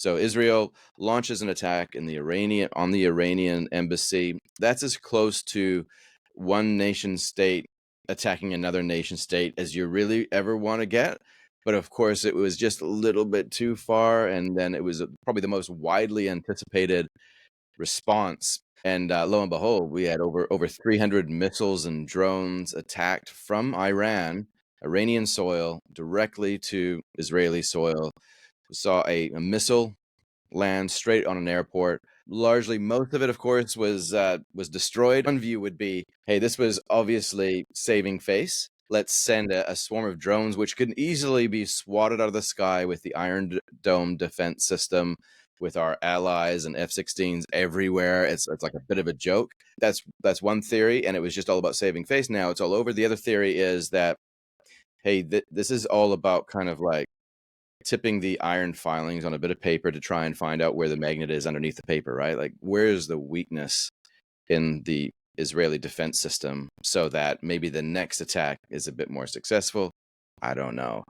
So Israel launches an attack in the Iranian embassy. That's as close to one nation state attacking another nation state as you really ever want to get. But of course, it was just a little bit too far, and then it was probably the most widely anticipated response. And lo and behold, we had over 300 missiles and drones attacked from Iranian soil, directly to Israeli soil. We saw a missile land straight on an airport. Largely, most of it, of course, was destroyed. One view would be, hey, this was obviously saving face. Let's send a swarm of drones, which can easily be swatted out of the sky with the Iron Dome defense system, with our allies and F-16s everywhere. It's like a bit of a joke. That's one theory, and it was just all about saving face. Now it's all over. The other theory is that, hey, this is all about kind of like tipping the iron filings on a bit of paper to try and find out where the magnet is underneath the paper, right? Like, where is the weakness in the Israeli defense system so that maybe the next attack is a bit more successful? I don't know.